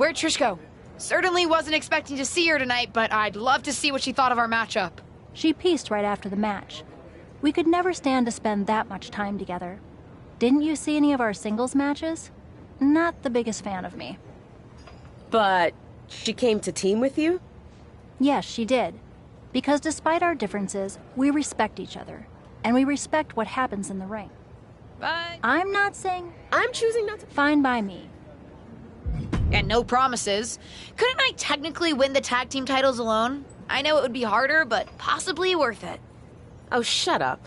Where'd Trish go? Certainly wasn't expecting to see her tonight, but I'd love to see what she thought of our matchup. She pieced right after the match. We could never stand to spend that much time together. Didn't you see any of our singles matches? Not the biggest fan of me. But she came to team with you? Yes, she did. Because despite our differences, we respect each other. And we respect what happens in the ring. But... I'm not saying... I'm choosing not to... Fine by me. And no promises. Couldn't I technically win the tag team titles alone? I know it would be harder, but possibly worth it. Oh, shut up.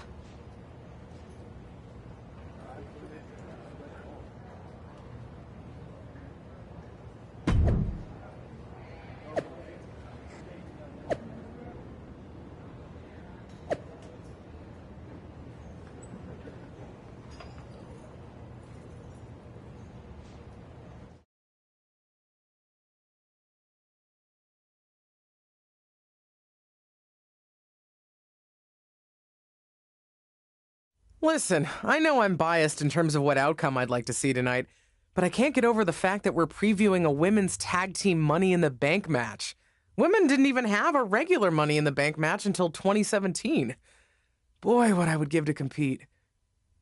Listen, I know I'm biased in terms of what outcome I'd like to see tonight, but I can't get over the fact that we're previewing a women's tag team Money in the Bank match. Women didn't even have a regular Money in the Bank match until 2017. Boy, what I would give to compete.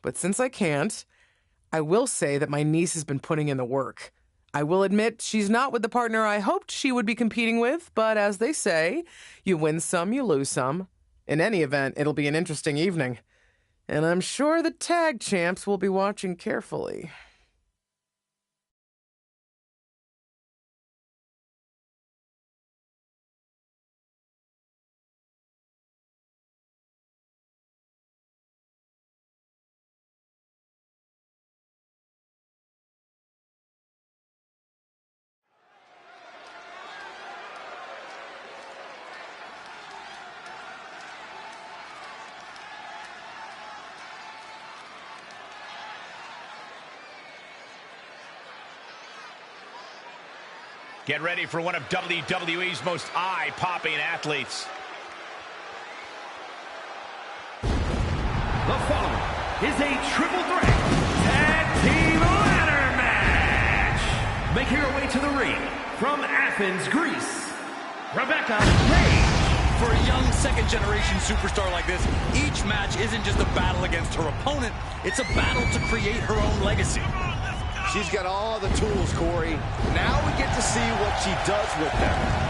But since I can't, I will say that my niece has been putting in the work. I will admit she's not with the partner I hoped she would be competing with, but as they say, you win some, you lose some. In any event, it'll be an interesting evening. And I'm sure the tag champs will be watching carefully. Get ready for one of WWE's most eye-popping athletes. The following is a triple threat tag team ladder match. Making her way to the ring from Athens, Greece, Rebecca Page. For a young second-generation superstar like this, each match isn't just a battle against her opponent, it's a battle to create her own legacy. She's got all the tools, Corey. Now we get to see what she does with them.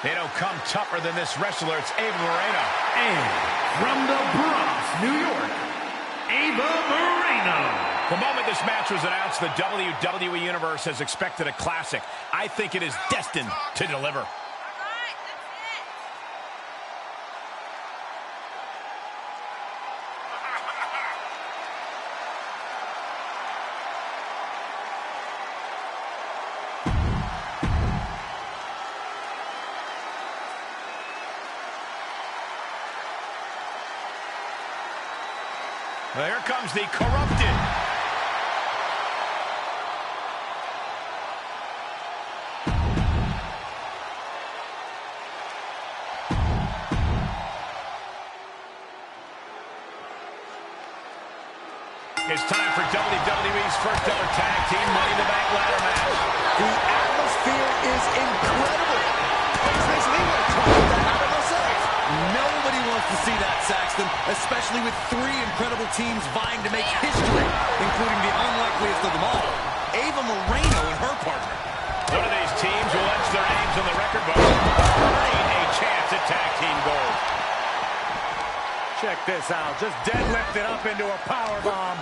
They don't come tougher than this wrestler. It's Ava Moreno. And from the Bronx, New York, Ava Moreno. The moment this match was announced, the WWE Universe has expected a classic. I think it is destined to deliver. There comes the Corrupted. It's time for WWE's first ever tag team Money in the Bank ladder match. The atmosphere is incredible. It makes me want to talk that out of myself. Nobody wants to see that, Saxton, especially with three incredible teams vying to make history, including the unlikeliest of them all, Ava Moreno and her partner. One of these teams will etch their names on the record book, earning a chance at tag team gold. Check this out. Just deadlifted up into a powerbomb.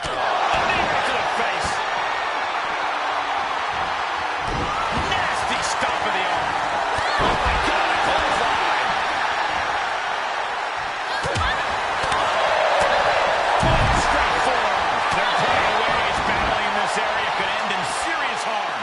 A knee right to the face. Nasty stomp of the arm. Oh my God, a clothesline. Straight forward. They're parting ways. Battling in this area could end in serious harm.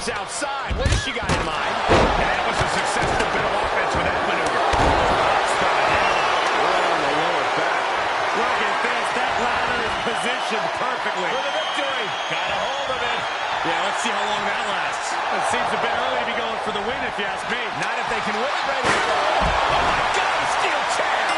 steps outside. What has she got in mind? And that was a successful bit of offense with that maneuver. On the lower back. Look at this. That ladder is positioned perfectly. For the victory. Got a hold of it. Yeah, let's see how long that lasts. It seems a bit early to be going for the win, if you ask me. Not if they can win it right here. Oh, my God, a steel chair.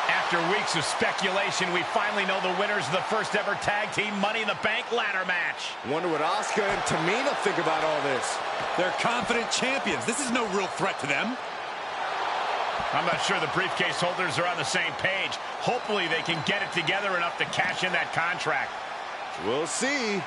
After weeks of speculation, we finally know the winners of the first ever tag team Money in the Bank ladder match. Wonder what Asuka and Tamina think about all this. They're confident champions. This is no real threat to them. I'm not sure the briefcase holders are on the same page. Hopefully they can get it together enough to cash in that contract. We'll see.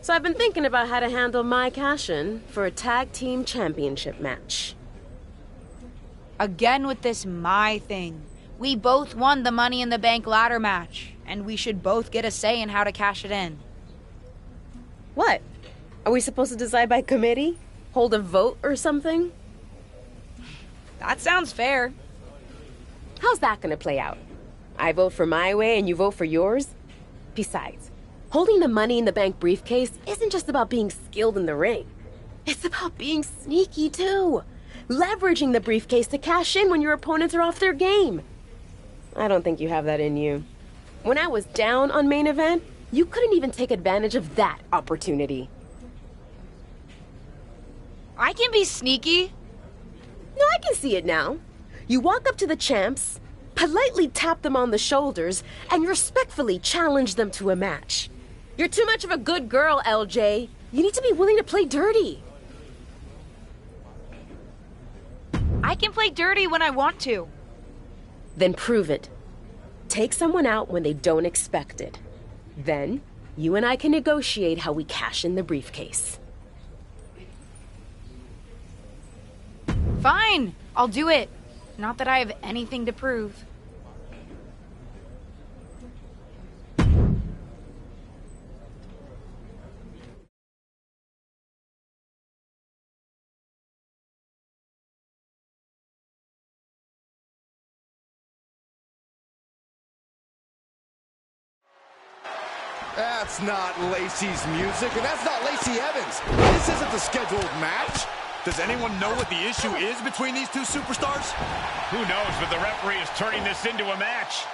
So I've been thinking about how to handle my cash-in for a tag team championship match. Again with this my thing. We both won the Money in the Bank ladder match, and we should both get a say in how to cash it in. What? Are we supposed to decide by committee? Hold a vote or something? That sounds fair. How's that gonna play out? I vote for my way and you vote for yours? Besides, holding the Money in the Bank briefcase isn't just about being skilled in the ring. It's about being sneaky, too. Leveraging the briefcase to cash in when your opponents are off their game. I don't think you have that in you. When I was down on main event, You couldn't even take advantage of that opportunity. I can be sneaky. No, I can see it now. You walk up to the champs, politely tap them on the shoulders, and respectfully challenge them to a match. You're too much of a good girl, LJ. You need to be willing to play dirty. I can play dirty when I want to. Then prove it. Take someone out when they don't expect it. Then, you and I can negotiate how we cash in the briefcase. Fine, I'll do it. Not that I have anything to prove. That's not Lacey's music, and that's not Lacey Evans. This isn't the scheduled match. Does anyone know what the issue is between these two superstars? Who knows, but the referee is turning this into a match.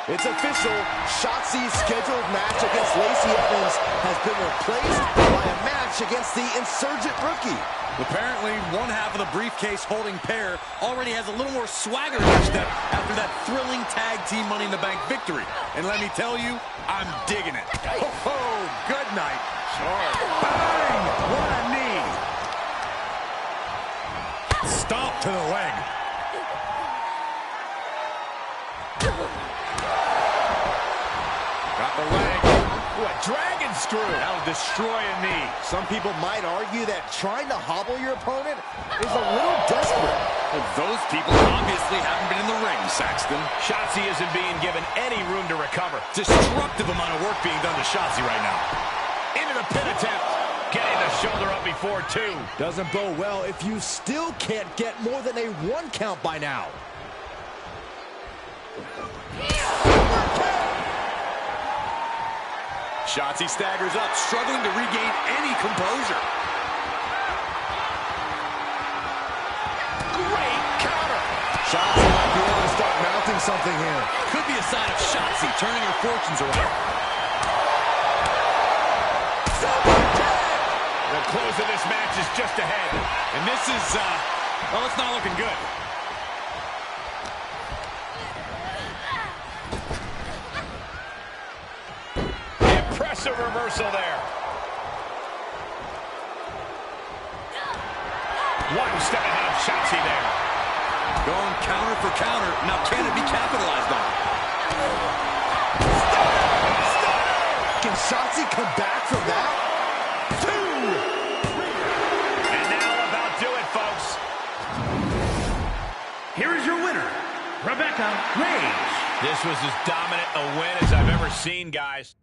It's official. Shotzi's scheduled match against Lacey Evans has been replaced by a match against the insurgent rookie. Apparently, one half of the briefcase holding pair already has a little more swagger in their step after that thrilling tag team Money in the Bank victory. And let me tell you, I'm digging it. Oh, good night. Sure. Bang! What a knee. Stomp to the leg. Got the leg. Ooh, a dragon screw. That'll destroy a knee. Some people might argue that trying to hobble your opponent is a little desperate. Well, those people obviously haven't been in the ring, Saxton. Shotzi isn't being given any room to recover. Destructive amount of work being done to Shotzi right now. Into the pin attempt. Getting the shoulder up before two. Doesn't bode well if you still can't get more than a 1 count by now. Shotzi staggers up, struggling to regain any composure. Great counter. Shotzi might be able to start mounting something here. Could be a sign of Shotzi turning her fortunes around. The close of this match is just ahead. And this is, well, it's not looking good. Impressive reversal there. One step ahead of Shotzi there. Going counter for counter. Now, can it be capitalized on? Can Shotzi come back from that? 2! And now about do it, folks. Here is your winner, Rebecca Rage. This was as dominant a win as I've ever seen, guys.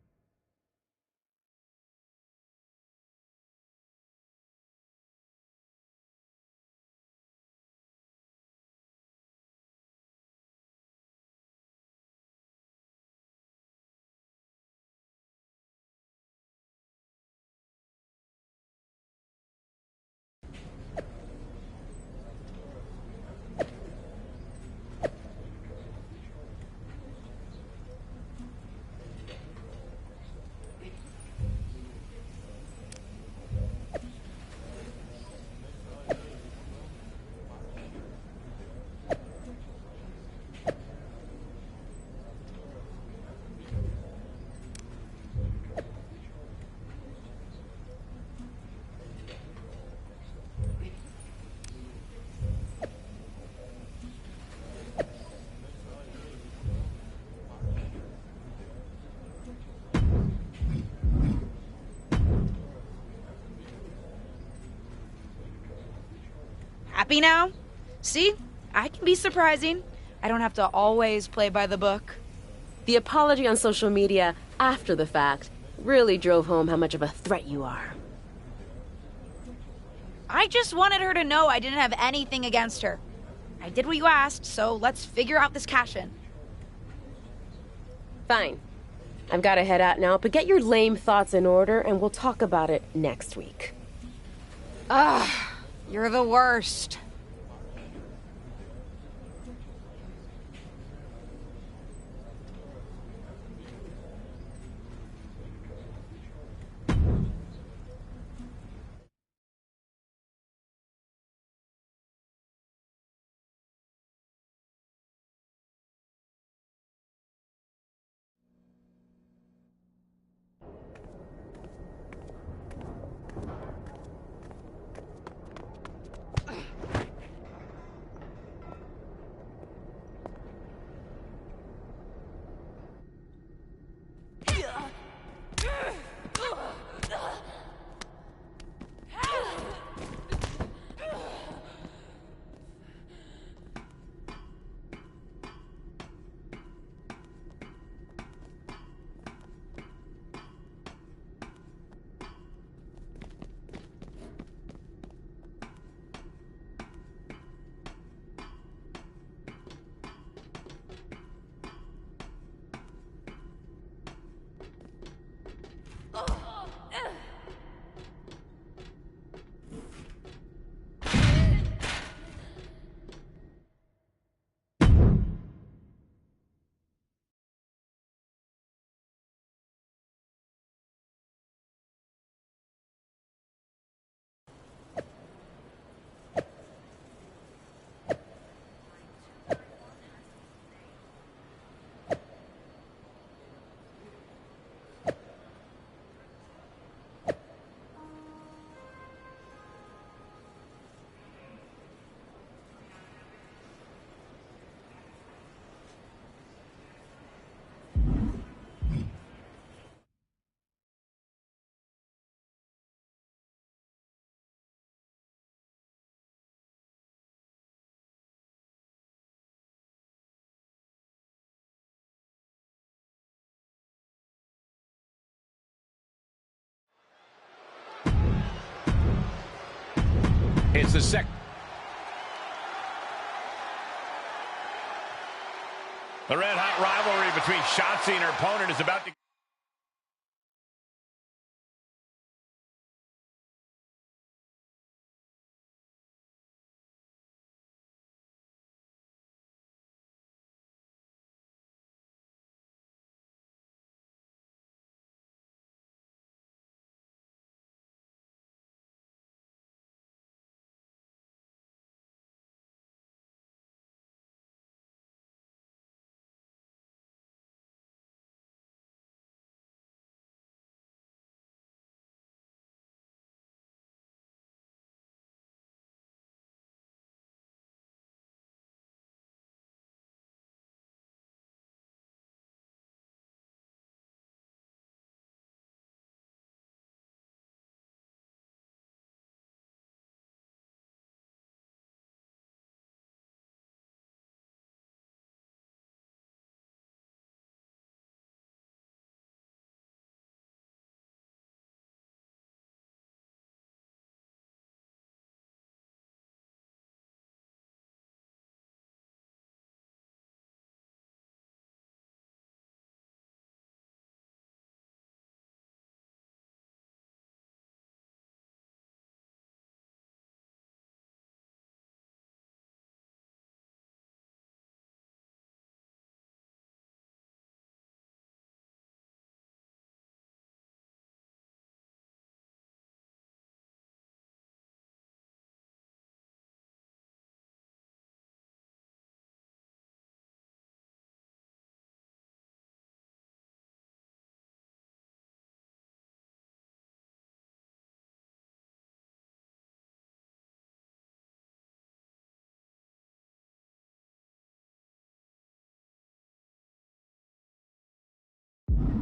Happy now? See? I can be surprising. I don't have to always play by the book. The apology on social media after the fact really drove home how much of a threat you are. I just wanted her to know I didn't have anything against her. I did what you asked, so let's figure out this cash-in. Fine. I've got to head out now, but get your lame thoughts in order and we'll talk about it next week. Ugh, you're the worst. It's the second. The red-hot rivalry between Shotzi and her opponent is about to...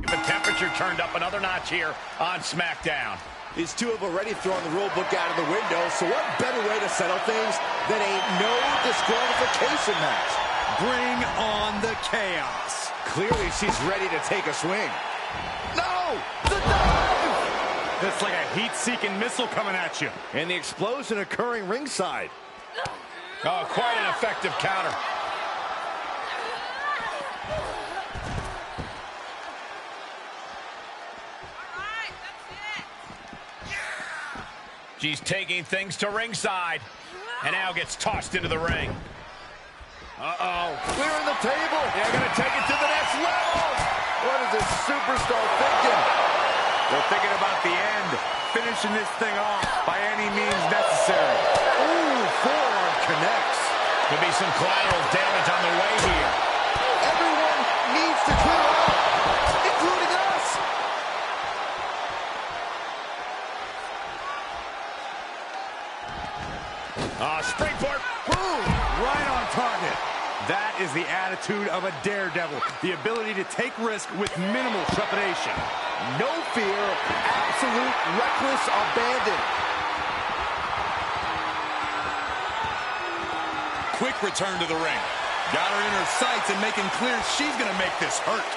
The temperature turned up another notch here on SmackDown. These two have already thrown the rule book out of the window, so what better way to settle things than a no disqualification match? Bring on the chaos. Clearly, she's ready to take a swing. No! The dive! That's like a heat-seeking missile coming at you. And the explosion occurring ringside. Oh, quite an effective counter. She's taking things to ringside. And now gets tossed into the ring. Uh-oh. Clearing the table. They're going to take it to the next level. What is this superstar thinking? They're thinking about the end. Finishing this thing off by any means necessary. Ooh, forearm connects. Could be some collateral damage on the way here. Everyone needs to clear out, including us. Springboard. Boom! Right on target. That is the attitude of a daredevil. The ability to take risk with minimal trepidation. No fear, absolute reckless abandon. Quick return to the ring. Got her in her sights and making clear she's going to make this hurt.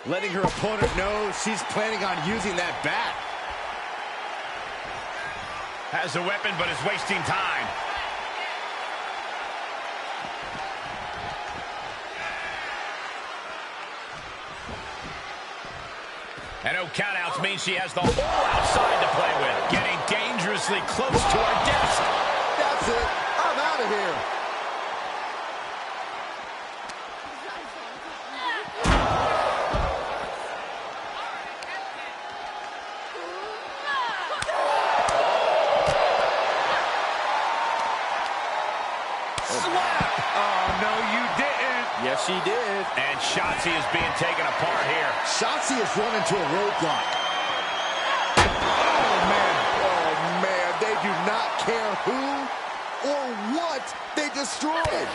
Letting her opponent know she's planning on using that bat. Has a weapon, but is wasting time. And no countouts means she has the whole outside to play with. Getting dangerously close to her desk. That's it. I'm out of here. Slap! Oh, no, you didn't. Yes, she did. And Shotzi is being taken apart here. Shotzi has run into a roadblock. Oh, man, they do not care who or what they destroyed.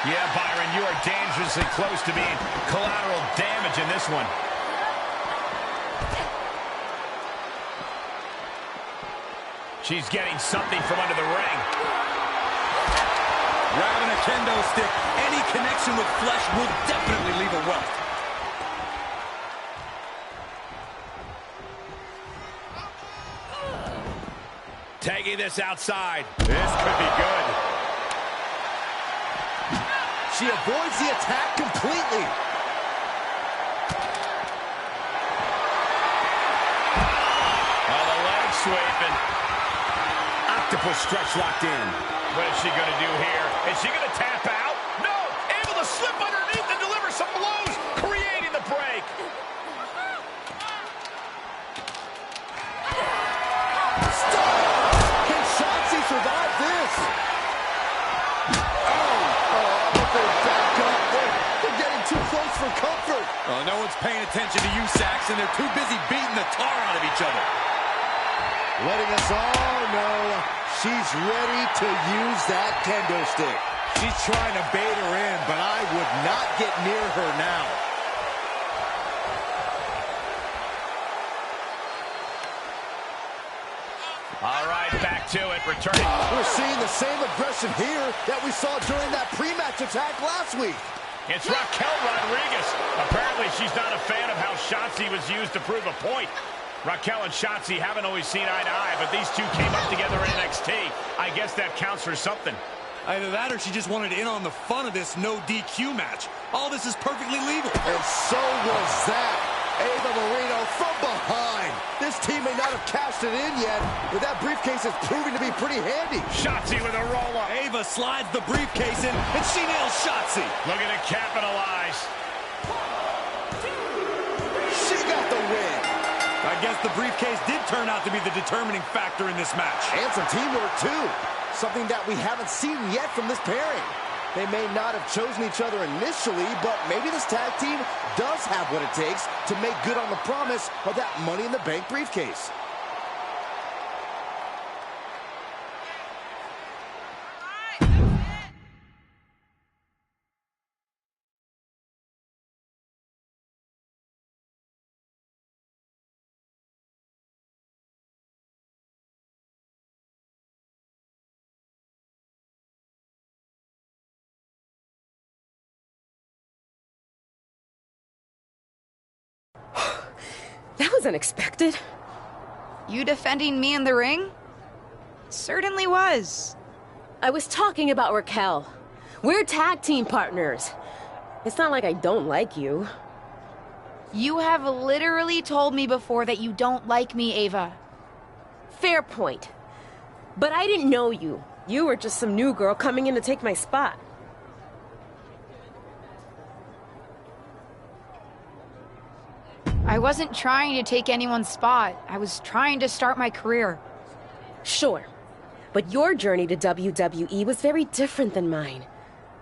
Yeah, Byron, you are dangerously close to being collateral damage in this one. She's getting something from under the ring. Grabbing a kendo stick, any connection with flesh will definitely leave a welt. Tagging this outside. This could be good. She avoids the attack completely. Oh, the leg sweeping. Octopus stretch locked in. What is she going to do here? Is she going to tap out? No! Able to slip underneath and deliver some blows, creating the break. Can Shotzi survive this? But they back up. They're getting too close for comfort. Well, no one's paying attention to you, Saxon. They're too busy beating the tar out of each other. Letting us all know she's ready to use that kendo stick. She's trying to bait her in, but I would not get near her now. All right, back to it, returning. We're seeing the same aggression here that we saw during that pre-match attack last week. It's Raquel Rodriguez. Apparently, she's not a fan of how Shotzi was used to prove a point. Raquel and Shotzi haven't always seen eye to eye, but these two came up together in NXT. I guess that counts for something. Either that or she just wanted in on the fun of this no DQ match. All this is perfectly legal. And so was that. Ava Marino from behind. This team may not have cashed it in yet, but that briefcase is proving to be pretty handy. Shotzi with a roll-up. Ava slides the briefcase in, and she nails Shotzi. Looking to capitalize. She got the win. I guess the briefcase did turn out to be the determining factor in this match. And some teamwork, too. Something that we haven't seen yet from this pairing. They may not have chosen each other initially, but maybe this tag team does have what it takes to make good on the promise of that Money in the Bank briefcase. That was unexpected. You defending me in the ring? Certainly was. I was talking about Raquel. We're tag team partners. It's not like I don't like you. You have literally told me before that you don't like me, Ava. Fair point. But I didn't know you. You were just some new girl coming in to take my spot. I wasn't trying to take anyone's spot. I was trying to start my career. Sure. But your journey to WWE was very different than mine.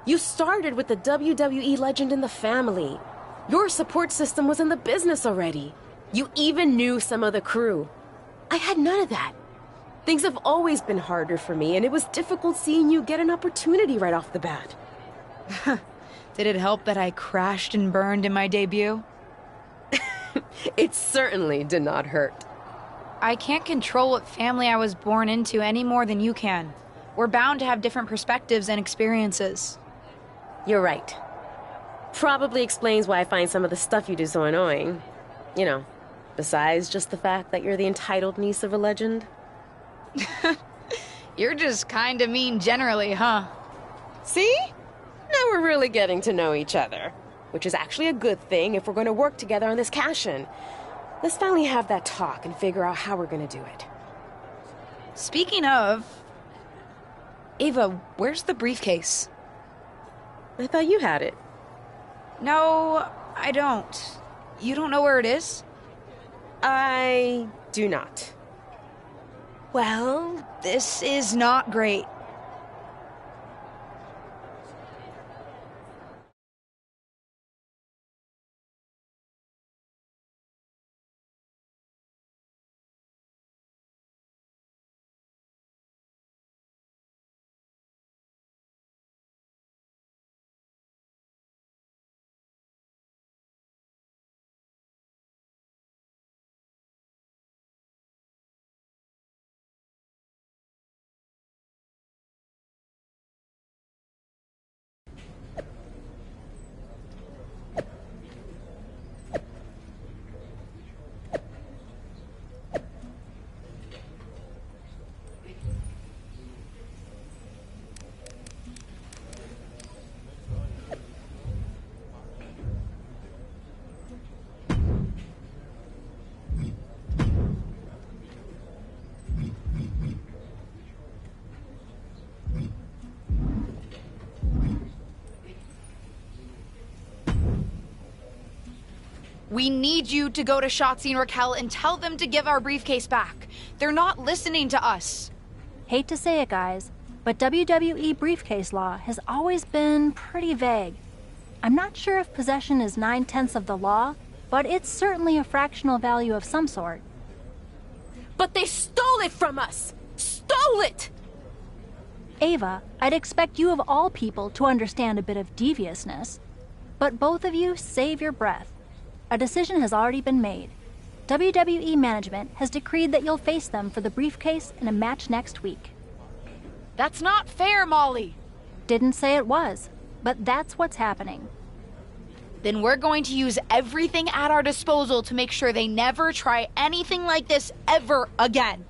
You started with the WWE legend in the family. Your support system was in the business already. You even knew some of the crew. I had none of that. Things have always been harder for me, and it was difficult seeing you get an opportunity right off the bat. Did it help that I crashed and burned in my debut? It certainly did not hurt. I can't control what family I was born into any more than you can. We're bound to have different perspectives and experiences. You're right. Probably explains why I find some of the stuff you do so annoying. You know, besides just the fact that you're the entitled niece of a legend. You're just kind of mean generally, huh? See? Now we're really getting to know each other. Which is actually a good thing if we're going to work together on this cash-in. Let's finally have that talk and figure out how we're going to do it. Speaking of... Ava, where's the briefcase? I thought you had it. No, I don't. You don't know where it is? I do not. Well, this is not great. We need you to go to Shotzi and Raquel and tell them to give our briefcase back. They're not listening to us. Hate to say it, guys, but WWE briefcase law has always been pretty vague. I'm not sure if possession is 9/10 of the law, but it's certainly a fractional value of some sort. But they stole it from us! Stole it! Ava, I'd expect you of all people to understand a bit of deviousness. But both of you save your breath. A decision has already been made. WWE management has decreed that you'll face them for the briefcase in a match next week. That's not fair, Molly. Didn't say it was, but that's what's happening. Then we're going to use everything at our disposal to make sure they never try anything like this ever again.